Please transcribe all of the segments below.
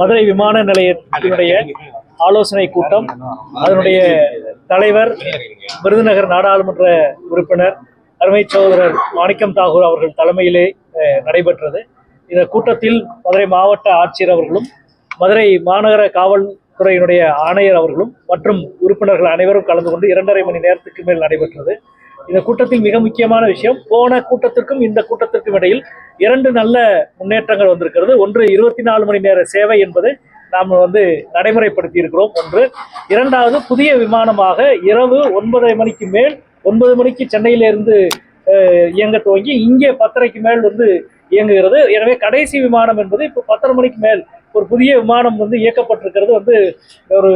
மதுரை விமான நிலையத்தினுடைய ஆலோசனை கூட்டம், அதனுடைய தலைவர் விருதுநகர் நாடாளுமன்ற உறுப்பினர் அருமை சகோதரர் மாணிக்கம் தாகூர் அவர்கள் தலைமையிலே நடைபெற்றது. இந்த கூட்டத்தில் மதுரை மாவட்ட ஆட்சியர் அவர்களும் மதுரை மாநகர காவல்துறையினுடைய ஆணையர் அவர்களும் மற்றும் உறுப்பினர்கள் அனைவரும் கலந்து கொண்டு 2.5 மணி நேரத்துக்கு மேல் நடைபெற்றது. இந்த கூட்டத்தில் மிக முக்கியமான விஷயம், போன கூட்டத்திற்கும் இந்த கூட்டத்திற்கும் இடையில் 2 நல்ல முன்னேற்றங்கள் வந்திருக்கிறது. ஒன்று, 24 மணி நேர சேவை என்பது நாம் நடைமுறைப்படுத்தி இருக்கிறோம். ஒன்று. இரண்டாவது, புதிய விமானமாக இரவு 9:30 மணிக்கு மேல் 9 மணிக்கு சென்னையிலிருந்து இயங்க துவங்கி இங்கே 10:30 மேல் இயங்குகிறது. எனவே கடைசி விமானம் என்பது இப்போ 10:30 மணிக்கு மேல் ஒரு புதிய விமானம் இயக்கப்பட்டிருக்கிறது. ஒரு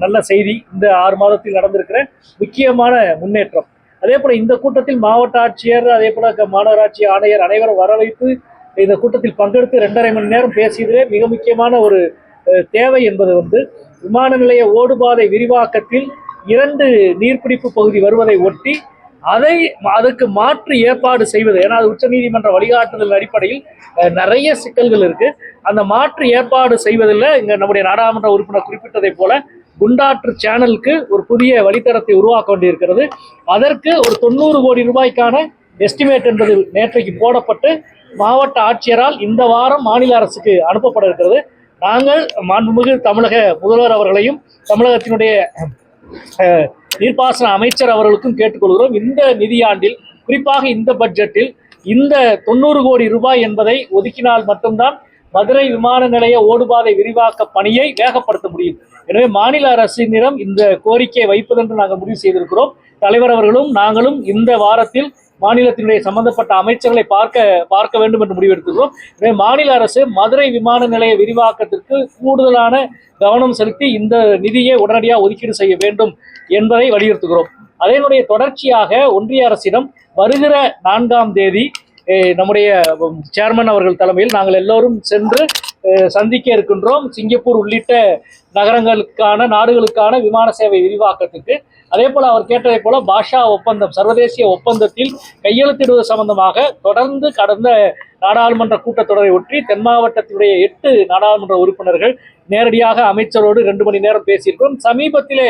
நல்ல செய்தி. இந்த 6 மாதத்தில் நடந்திருக்கிற முக்கியமான முன்னேற்றம். அதே போல இந்த கூட்டத்தில் மாவட்ட ஆட்சியர், அதே போல மாநகராட்சி ஆணையர் அனைவரும் வர வைத்து இந்த கூட்டத்தில் பங்கெடுத்து 2.5 மணி நேரம் பேசியதிலே மிக முக்கியமான ஒரு தேவை என்பது விமான நிலைய ஓடுபாதை விரிவாக்கத்தில் 2 நீர்பிடிப்பு பகுதி வருவதை ஒட்டி அதற்கு மாற்று ஏற்பாடு செய்வது. ஏன்னா அது உச்சநீதிமன்ற வழிகாட்டுதல் அடிப்படையில் நிறைய சிக்கல்கள் இருக்கு. அந்த மாற்று ஏற்பாடு செய்வதில் இங்க நம்முடைய நாடாளுமன்ற உறுப்பினர் குறிப்பிட்டதை போல குண்டாற்று சேனலுக்கு ஒரு புதிய வழித்தடத்தை உருவாக்க வேண்டியிருக்கிறது. அதற்கு ஒரு 90 கோடி ரூபாய்க்கான எஸ்டிமேட் என்பது நேற்றைக்கு போடப்பட்டு மாவட்ட ஆட்சியரால் இந்த வாரம் மாநில அரசுக்கு அனுப்பப்பட இருக்கிறது. நாங்கள் மாண்புமிகு தமிழக முதல்வர் அவர்களையும் தமிழகத்தினுடைய நீர்ப்பாசன அமைச்சர் அவர்களுக்கும் கேட்டுக்கொள்கிறோம். இந்த நிதியாண்டில், குறிப்பாக இந்த பட்ஜெட்டில் இந்த 90 கோடி ரூபாய் என்பதை ஒதுக்கினால் மட்டும்தான் மதுரை விமான நிலைய ஓடுபாதை விரிவாக்க பணியை வேகப்படுத்த முடியும். எனவே மாநில அரசினிடம் இந்த கோரிக்கையை வைப்பதென்று நாங்கள் முடிவு செய்திருக்கிறோம். தலைவர் அவர்களும் நாங்களும் இந்த வாரத்தில் மாநிலத்தினுடைய சம்பந்தப்பட்ட அமைச்சர்களை பார்க்க வேண்டும் என்று முடிவெடுத்துக்கிறோம். எனவே மாநில அரசு மதுரை விமான நிலைய விரிவாக்கத்திற்கு கூடுதலான கவனம் செலுத்தி இந்த நிதியை உடனடியாக ஒதுக்கீடு செய்ய வேண்டும் என்பதை வலியுறுத்துகிறோம். அதனுடைய தொடர்ச்சியாக ஒன்றிய அரசிடம் வருகிற 4ஆம் தேதி நம்முடைய சேர்மன் அவர்கள் தலைமையில் நாங்கள் எல்லோரும் சென்று சந்திக்க இருக்கின்றோம். சிங்கப்பூர் உள்ளிட்ட நாடுகளுக்கான விமான சேவை விரிவாக்கத்துக்கு. அதே போல அவர் கேட்டதை போல பாஷா ஒப்பந்தம், சர்வதேசிய ஒப்பந்தத்தில் கையெழுத்திடுவது சம்பந்தமாக தொடர்ந்து கடந்த நாடாளுமன்ற கூட்டத்தொடரை ஒட்டி தென் மாவட்டத்தினுடைய 8 நாடாளுமன்ற உறுப்பினர்கள் நேரடியாக அமைச்சரோடு 2 மணி நேரம் பேசியிருக்கிறோம். சமீபத்திலே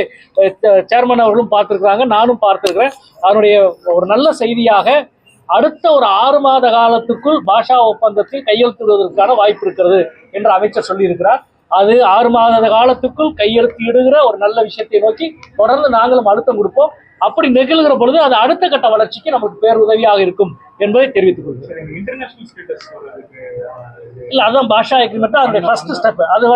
சேர்மன் அவர்களும் பார்த்திருக்கிறாங்க, நானும் பார்த்திருக்கிறேன். அதனுடைய ஒரு நல்ல செய்தியாக அடுத்த ஒரு 6 மாத காலத்துக்குள் பாஷா ஒப்பந்தத்தில் கையெழுத்திடுவதற்கான வாய்ப்பு இருக்கிறது என்று அமைச்சர் சொல்லியிருக்கிறார். அது 6 மாத காலத்துக்குள் கையெழுத்திடுகிற ஒரு நல்ல விஷயத்தை நோக்கி தொடர்ந்து நாங்களும் அழுத்தம் கொடுப்போம். அப்படி நிகழ்கிற பொழுது அது அடுத்த கட்ட வளர்ச்சிக்கு நமக்கு பேருதவியாக இருக்கும் என்பதை தெரிவித்துக் கொள்கிறேன். இல்ல, அதான் பாஷா எக்ரிமெண்ட் அதனுடைய ஃபர்ஸ்ட் ஸ்டெப். அது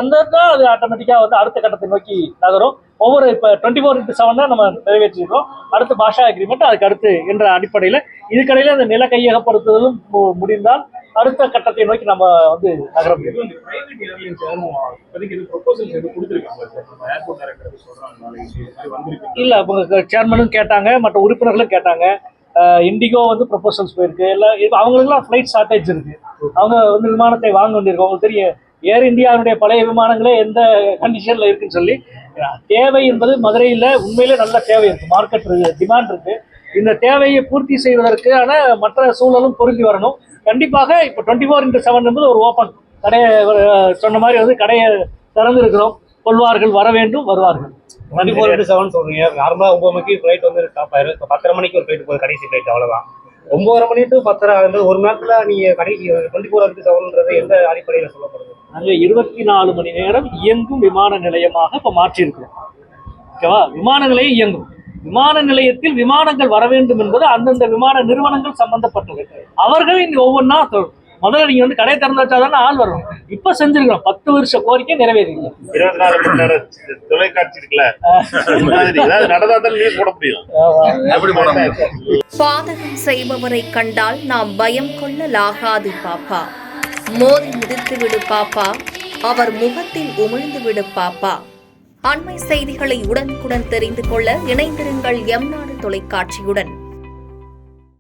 அது ஆட்டோமேட்டிக்கா அடுத்த கட்டத்தை நோக்கி நகரும். ஒவ்வொரு இப்ப 24/7 நம்ம நிறைவேற்றிருக்கோம். அடுத்து பாஷா எக்ரிமெண்ட், அதுக்கு அடுத்து என்ற அடிப்படையில இதுக்கடையில அந்த நில கையகப்படுத்துதலும் முடிந்தால் அடுத்த கட்டத்தை நோக்கி நம்ம நகர முடியும். இல்ல, சேர்மனும் கேட்டாங்க, மற்ற உறுப்பினர்களும் கேட்டாங்க. இண்டிகோ ப்ரொபோசல்ஸ் போயிருக்கு. அவங்களுக்குலாம் ஃபிளைட் ஷார்டேஜ் இருக்கு. அவங்க விமானத்தை வாங்க வேண்டியிருக்கு. அவங்களுக்கு தெரியும் ஏர் இந்தியாவுடைய பழைய விமானங்களே எந்த கண்டிஷன்ல இருக்குன்னு சொல்லி. தேவை என்பது மதுரையில் உண்மையிலே நல்ல தேவை இருக்கு, மார்க்கெட் இருக்கு, டிமாண்ட் இருக்கு. இந்த தேவையை பூர்த்தி செய்வதற்கான மற்ற சூழலும் பொருந்தி வரணும். கண்டிப்பாக இப்போ 24/7 என்பது ஒரு ஓப்பன் கடையை சொன்ன மாதிரி கடையை திறந்து இருக்கிறோம். கொள்வார்கள், வர வேண்டும், வருவார்கள். 24/7 சொல்றீங்க. நார்மலா 9 மணிக்கு ஃபிளைட் ஸ்டாப் ஆயிரும். இப்போ 10:30 மணிக்கு ஒரு ஃபிளைட் போகுது, கடைசி ஃபிளைட். அவ்வளவுதான். 9:30 மணி டு 10:30 ஒரு நேரத்துல நீங்க கடைசி 24/7 எந்த அடிப்படையில் சொல்லப்படுது? நாங்கள் 24 மணி நேரம் இயங்கும் விமான நிலையமாக இப்ப மாற்றியிருக்கிறோம். ஓகேவா? விமான நிலையம் இயங்கும். விமான நிலையத்தில் விமானங்கள் வர வேண்டும் என்பது அந்தந்த விமான நிறுவனங்கள் சம்பந்தப்பட்டது. அவர்கள் இங்க ஒவ்வொன்றா முதல்ல நீங்க கடை திறந்து வச்சாதானே ஆள் வரும். இப்ப செஞ்சிருக்கிறோம். 10 வருஷ கோரிக்கை நிறைவேறீங்க. 24 மணி நேரம் தொலைக்காட்சி இருக்குல்ல, நடந்தாதான் நீர் போட முடியும். பாதகம் செய்பவரை கண்டால் நாம் பயம் கொள்ளலாகாது பாப்பா. மோதி மிதித்து விடு பாப்பா, அவர் முகத்தில் உமிழ்ந்து விடு பாப்பா. அண்மை செய்திகளை உடனுக்குடன் தெரிந்து கொள்ள இணைந்திருங்கள் எம் நாடு தொலைக்காட்சியுடன்.